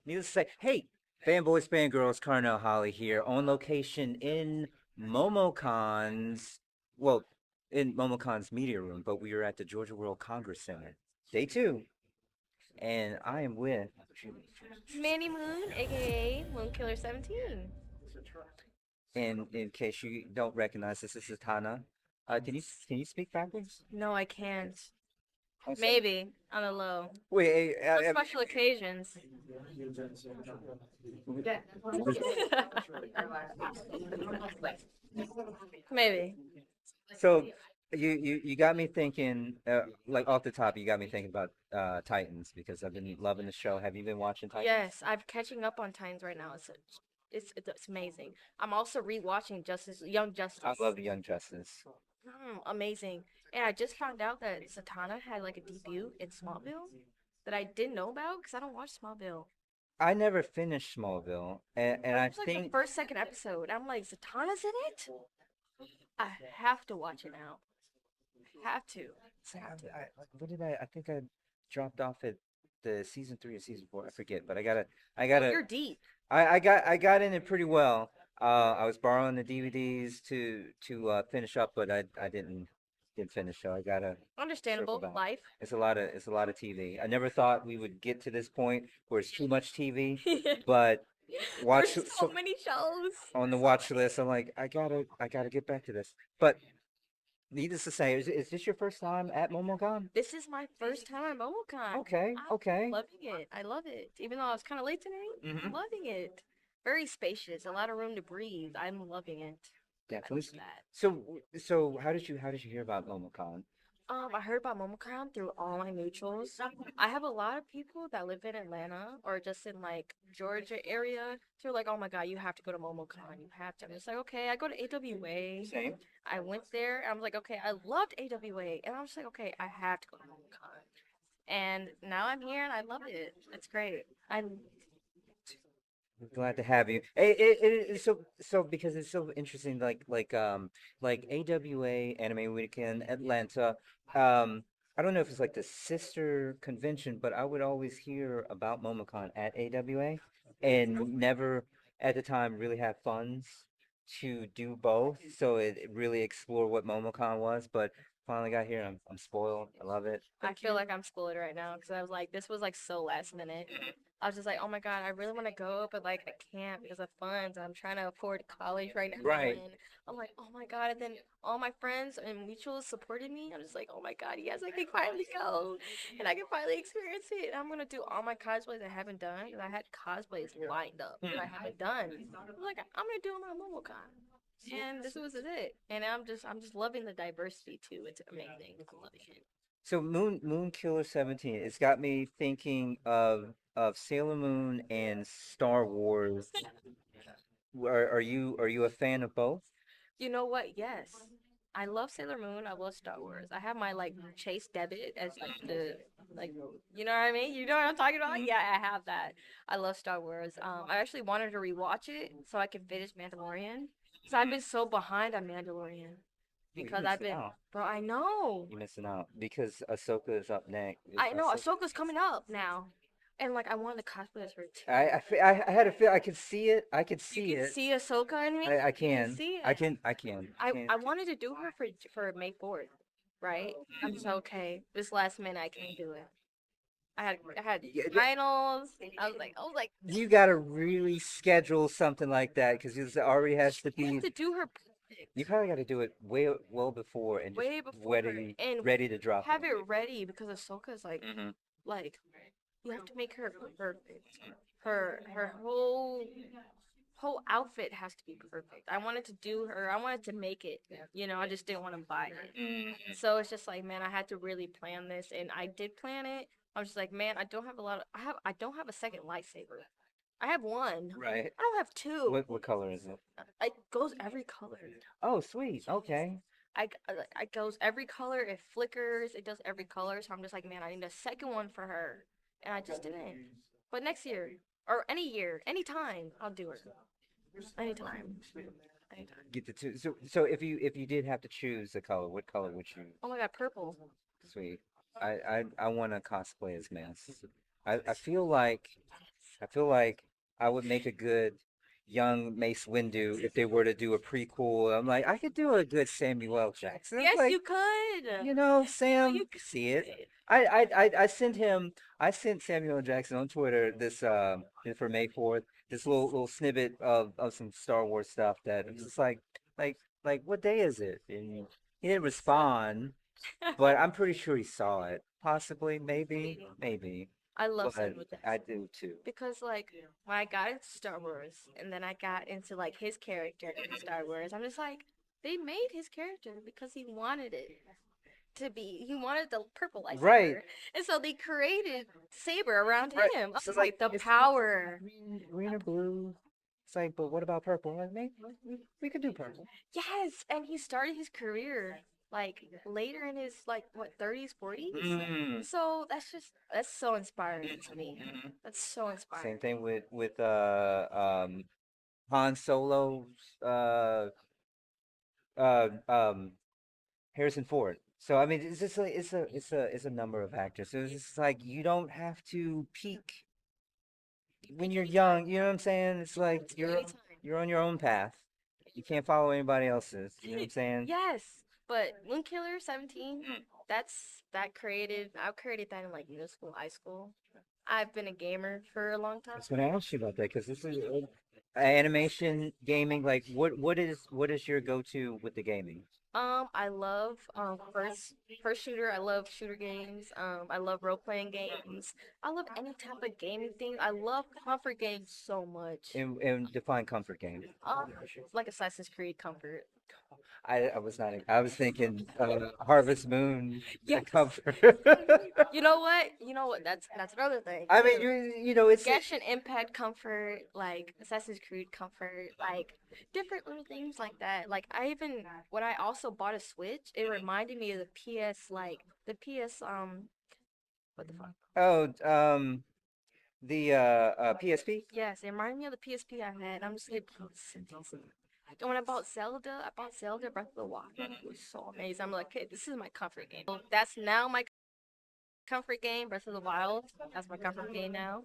Needless to say, hey, fanboys, fangirls, Carnell Holley here on location in MoMoCon's, well, in MoMoCon's media room, but we are at the Georgia World Congress Center, day two, and I am with, Manny Moon, aka Moonkiller17. in case you don't recognize this is Zatanna. Can you speak backwards? No, I can't. Oh, Maybe on the low. wait, On special occasions. Maybe. so you got me thinking, like off the top, you got me thinking about Titans because I've been loving the show. Have you been watching Titans? Yes, I'm catching up on Titans right now. It's amazing. I'm also rewatching Justice, Young I Justice. love the Young Justice. Amazing. And I just found out that Zatanna had like a debut in Smallville that I didn't know about because I don't watch Smallville. I never finished Smallville, and I I watched like the think first, second episode. I'm like, Zatanna's in it? I have to watch it now. Have to. Have to. what did I think I dropped off at the season 3 or season 4. I forget, but I Oh, gotta you're deep. I got in it pretty well. I was borrowing the DVDs to finish up, but I didn't finish, so I gotta circle Understandable. back. Life. It's a lot of TV. I never thought we would get to this point where it's too much TV, but There's watch so so many shows. on the watch list. I'm like, I gotta get back to this. But needless to say, is this your first time at MomoCon? This is my first time at MoMoCon. Okay, I'm okay. loving it. I love it. Even though I was kind of late today, Hmm. I'm loving it. Very spacious, a lot of room to breathe. I'm loving it. I love Definitely. that. So how did you hear about MomoCon? I heard about MoMoCon through all my mutuals. I have a lot of people that live in Atlanta or just in like Georgia area. So like, oh my God, you have to go to MoMoCon. You have to. I'm just like, okay, I go to AWA. Same. I went there. I was like, okay, I loved AWA, and I was like, okay, I have to go to MoMoCon. And now I'm here, and I love it. It's great. I Glad to have you. It's so because it's so interesting. Like AWA Anime Weekend Atlanta. Um, I don't know if it's like the sister convention, but I would always hear about MomoCon at AWA, and never at the time really have funds to do both. So it really explore what MomoCon was. But finally got here. I'm spoiled. I love it. I feel like I'm spoiled right now because I was like, this was like so last minute. I was just like, oh my God, I really want to go, but like I can't because of funds. I'm trying to afford college right now, Right. and I'm like, oh my God. And then all my friends and mutuals supported me. I'm just like, oh my God, yes, I can finally go, and I can finally experience it. And I'm gonna do all my cosplays I haven't done because I had cosplays lined up that I haven't done. I'm like, I'm gonna do my MomoCon. And this was it. And I'm just loving the diversity too. It's amazing. I'm loving it. So Moonkiller17, it's got me thinking of Sailor Moon and Star Wars. Are you a fan of both? You know what? Yes. I love Sailor Moon. I love Star Wars. I have my like Chase debit as like the like you know what I mean? You know what I'm talking about? Yeah, I have that. I love Star Wars. I actually wanted to rewatch it so I could finish Mandalorian. Because I've been so behind on Mandalorian. Oh, you're Because I've missing been out. bro, I know. You're missing out because Ahsoka is up next. I know Ahsoka's coming up now. And like I wanted to cosplay as her too. I had a feel. I could see it. I could You see can it. see Ahsoka in me. I You can can. see it. I can. Can. I wanted to do her for May 4th, right? I'm just okay. This last minute I can't do it. I had Yeah, finals. I was like you gotta really schedule something like that because it already has to I have be. to do her You perfect probably got to do it way well before and just way before and ready to drop have it ready because Ahsoka's it. Hmm. like you have to make her perfect. Her whole outfit has to be perfect. I wanted to do her. I wanted to make it. I just didn't want to buy it. So it's just like, man, I had to really plan this, and I did plan it. I was just like, man, I don't have a lot of. I don't have a second lightsaber. I have one. Right. I don't have two. What color is it? It goes every color. Oh, sweet. Okay. It goes every color. It flickers. It does every color. So I'm just like, man, I need a second one for her, and I just didn't. But next year or any year, anytime, I'll do it. Anytime. Anytime. Get the two. So if you did have to choose a color, what color would you? Oh my God, purple. Sweet. I want to cosplay as Mass. I feel like I feel like I would make a good young Mace Windu if they were to do a prequel. I'm like, I could do a good Samuel L. Jackson. I'm Yes, like, you could. you know, You Sam, see it. could. I sent him. I sent Samuel L. Jackson on Twitter this for May 4th this little snippet of some Star Wars stuff that it's just like what day is it? And he didn't respond, but I'm pretty sure he saw it. Possibly, maybe, Maybe. maybe. I love But Samuel I Jackson do too. because like when I got into Star Wars and then I got into like his character in Star Wars, I'm just like they made his character because he wanted it to be. He wanted the purple Right, lightsaber, and so they created saber around right. him. I So was like like the it's power. green or blue. It's like, but what about purple? I'm like, maybe we could do purple. Yes, and he started his career like later in his like what 30s, 40s. Mm. So that's so inspiring to me. Mhm. That's so Same inspiring. thing with Han Solo's uh um Harrison Ford. So I mean it's just like it's a number of actors. So it's just like you don't have to peak when Pick you're anytime. young, you know what I'm saying? It's like It's anytime. you're on your own path. You can't follow anybody else's, you know what I'm saying? Yes, but Moonkiller17, I created that in like middle school, high school. I've been a gamer for a long I was time. gonna ask you about that because this is animation gaming. Like, what is your go-to with the gaming? I love first shooter. I love shooter games. I love role playing games. I love any type of gaming thing. I love comfort games so much. And define comfort game. Like Assassin's Creed comfort. I was not. I was thinking Harvest Moon Yes. comfort. You know what? You know what? That's another thing I mean, too. you know, it's Genshin Impact comfort, like Assassin's Creed comfort, like different little things like that. Like I even when I also bought a Switch, it reminded me of the PS like the PS what the fuck? oh the PSP. Yes, it reminded me of the PSP I had. I'm just like, and when I bought Zelda, I bought Zelda Breath of the Wild. It was so amazing. I'm like, okay, this is my comfort game. So that's now my comfort game, Breath of the Wild. That's my comfort game now.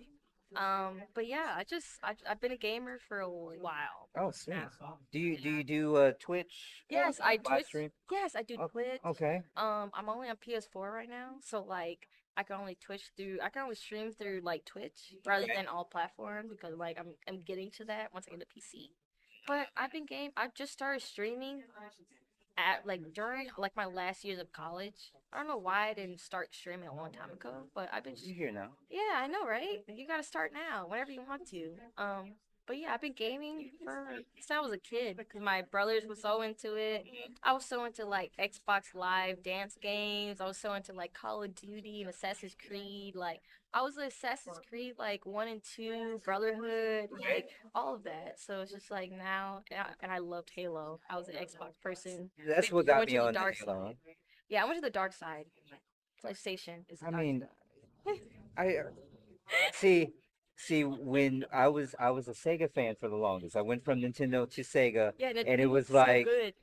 But yeah, I've been a gamer for a while Oh, sweet. now. Do you do Twitch Yes, I live Twitch. stream? Yes, I do Oh, Twitch. okay. I'm only on PS4 right now, so like I can only stream through like Twitch rather than all platforms because like I'm getting to that once I get a PC. But I've just started streaming at like during like my last years of college. I don't know why I didn't start streaming a long time ago, but You here now? yeah, I know, right? You gotta start now, whenever you want to. But yeah, I've been gaming since I was a kid because my brothers were so into it. I was so into like Xbox Live dance games. I was so into like Call of Duty and Assassin's Creed. Like I was Assassin's Creed like 1 and 2, Brotherhood, like all of that. So it's just like now, and I loved Halo. I was an Xbox person That's what before I got went me to the on the dark Halo. side. Yeah, I went to the dark side. PlayStation is the I dark mean, side. I see see when I was a Sega fan for the longest. I went from Nintendo to Sega, Yeah, and it Nintendo's was so good.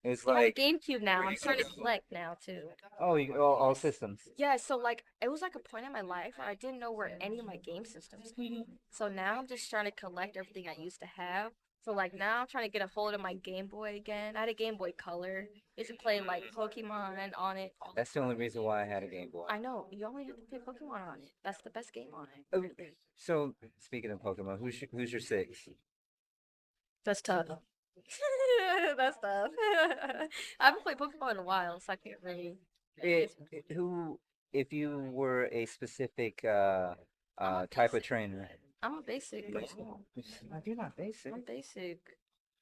it was I have a like GameCube now. I'm starting to collect now too. oh, all systems. Yeah, so like it was like a point in my life where I didn't know where any of my game systems came. So now I'm just trying to collect everything I used to have. So like now I'm trying to get a hold of my Game Boy again. I had a Game Boy Color. Used to play like Pokemon on it. That's the only reason why I had a Game Boy. I know you only have to play Pokemon on it. That's the best game on it. Oh, so speaking of Pokemon, who's your six? That's tough. That's tough. I haven't played Pokemon in a while, so I can't really answer. Who if you were a specific I'm a type of basic. trainer? I'm a basic person. You're not basic. I'm basic.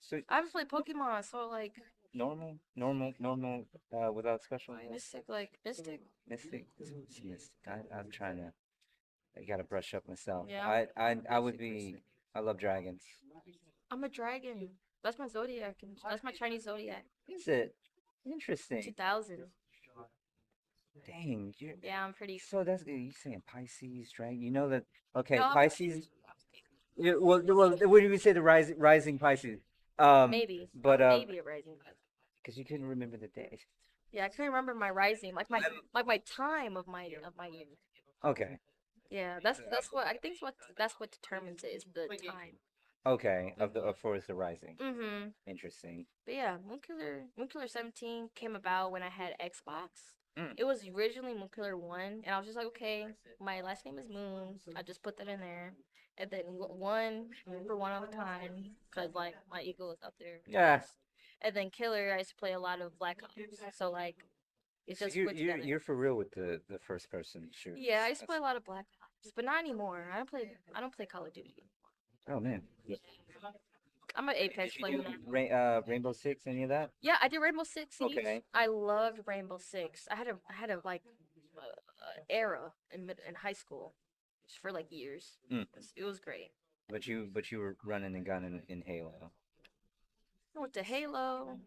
So I haven't played Pokemon, so like normal, without special Mystic, like Mystic. mystic. It's mystic. I'm trying to. I gotta brush up myself. Yeah, I would be. I love dragons. I'm a dragon. That's my zodiac. That's my Chinese zodiac. Is it interesting? 2000. Dang, Yeah, I'm pretty. so that's you saying Pisces, dragon. You know that? Okay, No, Pisces. Yeah, well, what do we say the rising Pisces? maybe. But I'm maybe a rising. because you couldn't remember the day. Yeah, I can't remember my rising, like my time of my year. Okay, Yeah, that's what I think is that's what determines it is the time. Okay, of the Mhm. of Forest the Rising. Mhm. Interesting. But yeah, Moonkiller 17 came about when I had Xbox. Mm. It was originally Moonkiller 1, and I was just like, okay, my last name is Moon. I just put that in there. And then one for one of a kind, because like my ego is up there, I Yeah. guess. And then Killer, I used to play a lot of Black Ops. So like it So just you're went you're together. you're for real with the first person Yeah, shooters. I used to play a lot of Black Ops, but not anymore. I don't play Call of Duty. Oh man. Yeah. I'm an Apex Did you player do now. Rainbow Six, any of that? Yeah, I did Rainbow Six Siege. Okay. I loved Rainbow Six. I had a like era in high school for like years. Mm. It was great. But you were running and gunning in Halo. I went to Halo.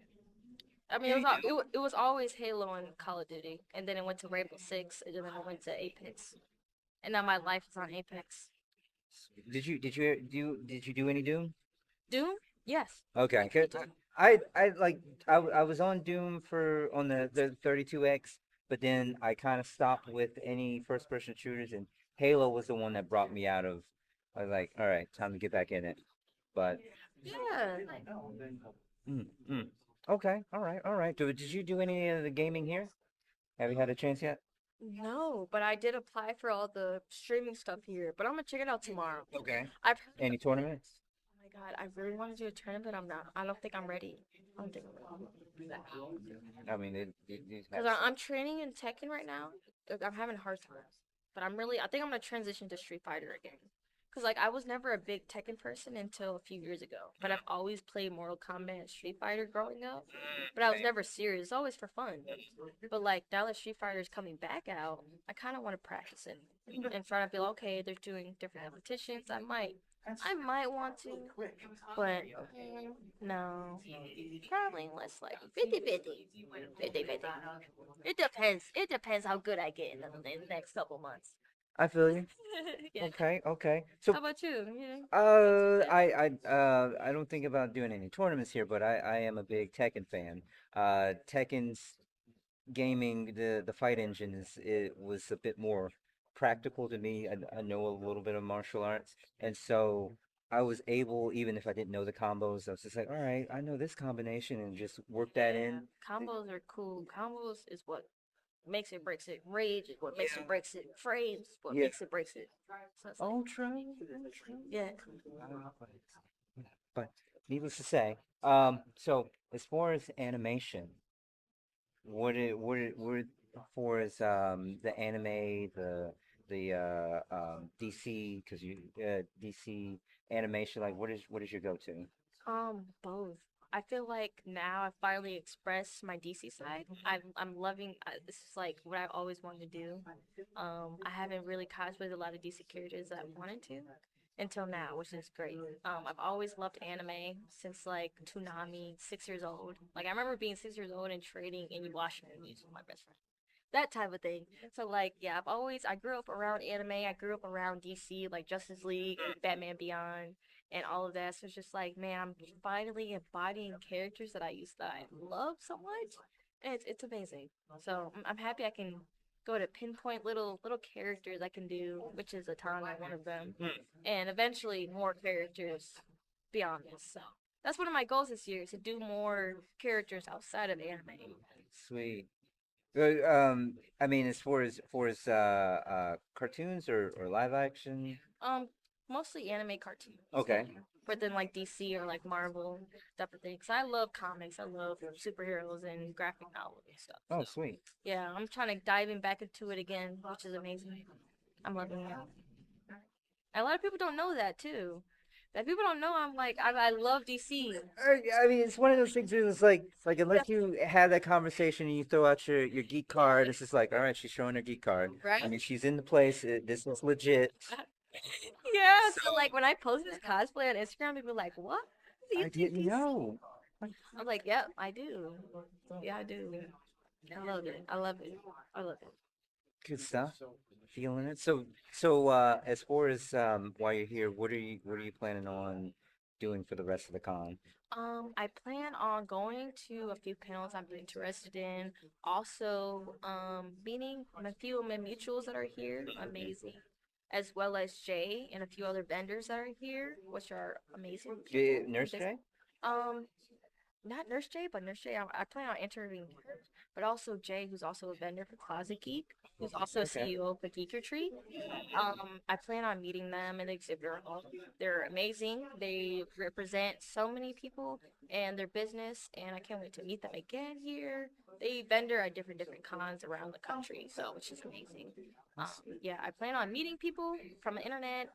I mean, Yeah, you do. it was always Halo and Call of Duty, and then it went to Rainbow Six, and then I went to Apex, and now my life is on Apex. Did you do any Doom? Doom? Yes, I Okay, played 'cause Doom. I like I was on Doom for on the 32X, but then I kind of stopped with any first person shooters, and Halo was the one that brought me out of. I was like, all right, time to get back in it. But Yeah. mm. Okay, all right. Did you do any of the gaming here? Have you had a chance yet? No, but I did apply for all the streaming stuff here. But I'm gonna check it out tomorrow. Okay. I've heard Any tournaments? Oh my god, I really want to do a tournament. I'm not. I don't think I'm ready. I don't think I'm ready. I mean, it Because has. I'm training in Tekken right now. Like, I'm having a hard time. But I think I'm gonna transition to Street Fighter again. Because like I was never a big Tekken person until a few years ago. But I've always played Mortal Kombat and Street Fighter growing up. But I was never serious. It's always for fun. But like now that Street Fighter is coming back out, I kind of want to practice it and try to feel okay. They're doing different competitions. I might want to, but no, probably less like 50-50. 50-50. It depends. It depends how good I get in the next couple months. I feel you. Yeah. Okay, okay. How So, about you? Yeah. I don't think about doing any tournaments here, but I am a big Tekken fan. Tekken's gaming, the fight engine it was a bit more practical to me. I know a little bit of martial arts, and so I was able, even if I didn't know the combos, I was just like, all right, I know this combination, and just work that Yeah. in. Combos are cool. Combos is what makes it breaks it. Rage is what makes it breaks it. Frames is what Yeah. makes it breaks it. So it's like, Ultra. yeah. But needless to say, so as far as animation, what for is the anime, the DC, because you DC animation, like what is your go-to? Both. I feel like now I finally expressed my DC side. I'm loving. This is like what I always wanted to do. I haven't really cosplayed a lot of DC characters that I wanted to until now, which is great. I've always loved anime since like Toonami, 6 years old. Like I remember being 6 years old and trading Inuyasha movies with my best friend, that type of thing. So like yeah, I grew up around anime. I grew up around DC, like Justice League, Batman Beyond, and all of that. So it's just like man, I'm finally embodying characters that I love so much, and it's amazing. So I'm happy I can go to pinpoint little characters I can do, which is Atana, one of them, and eventually more characters beyond this. So that's one of my goals this year is to do more characters outside of anime. Sweet. I mean, as far as cartoons or live action. Um, Mostly anime cartoons. Okay. But then like DC or like Marvel type of thing. Cause I love comics. I love superheroes and graphic novels and stuff. Oh, So sweet. yeah, I'm trying to dive in back into it again, which is amazing. I'm loving it. A lot of people don't know that too. That people don't know I love DC. I mean, it's one of those things. It's like Yeah. unless you have that conversation and you throw out your geek card, it's just like, all right, she's showing her geek card. I Right? mean, she's in the place. This is legit. Yeah. So So like when I post this cosplay on Instagram, people are like, "What? Do you I do didn't DC?" know. Like, I'm like, "Yep, I do. Yeah, I do. I love it. I love it. I love it." good stuff. Feeling it. So as far as while you're here, what are you planning on doing for the rest of the con? I plan on going to a few panels I'm interested in. Also, meeting a few of my mutuals that are here. Amazing. as well as Jay and a few other vendors that are here, which are amazing Nurse people. J? Um, not Nurse Jay, but Nurse Jay. I plan on interviewing her, but also Jay, who's also a vendor for Closet Geek, who's also Okay. CEO of the Geeker Tree. I plan on meeting them in the exhibitor hall. They're amazing. They represent so many people and their business, and I can't wait to meet them again here. They vendor at different cons around the country, so which is amazing. Yeah, I plan on meeting people from the internet.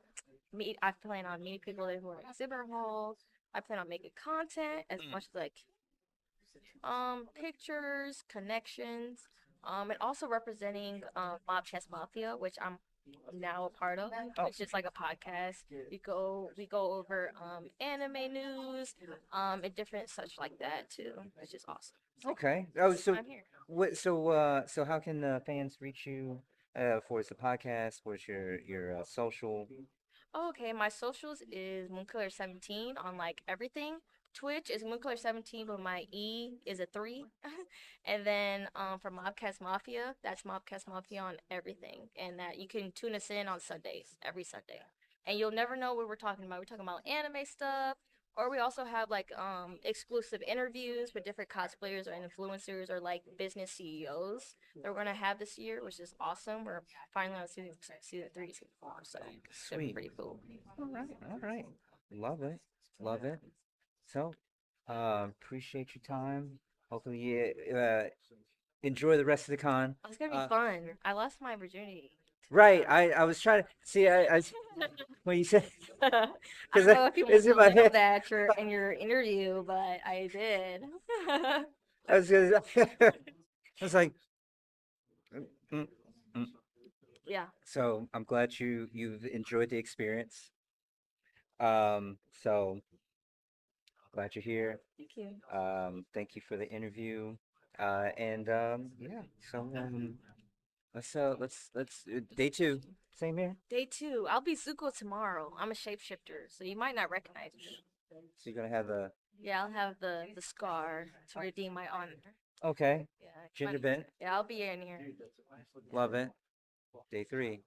I plan on meeting people who are in exhibitor halls. I plan on making content as much like pictures, connections, and also representing Mob Chess Mafia, which I'm now a part of. Oh, It's just like a podcast. We go over anime news, and different such like that too. It's just awesome. So okay. Oh, that's why so I'm here. what? So how can fans reach you? For the podcast, what's your social? Oh, okay, my socials is Moonkiller17 on like everything. Twitch is Moonkiller17, but my E is a 3. And then for Mobcast Mafia, that's Mobcast Mafia on everything. And that you can tune us in on Sundays, every Sunday. And you'll never know what we're talking about. We're talking about anime stuff, or we also have like exclusive interviews with different cosplayers or influencers or like business CEOs that we're gonna have this year, which is awesome. We're finally on season 3, season 4, so it's gonna be Sweet. pretty cool. All right, all right. Love it, love it. So, appreciate your time. Hopefully, you enjoy the rest of the con. Oh, it's gonna be Uh, fun. I lost my virginity to the right. con. I was trying to see. I when you said I because don't know if you want it's in to my let on head. that in your interview, but I did. I was gonna. I was like, "Mm, mm, mm." Yeah. So I'm glad you've enjoyed the experience. So glad you're here. Thank you. Thank you for the interview. And yeah. So let's day two. Same here. Day 2. I'll be Zuko tomorrow. I'm a shapeshifter, so you might not recognize me. So you're gonna have the Yeah, I'll have the scar to redeem my honor. okay. Yeah, Gender bent. yeah, I'll be in here. Love it. Day three.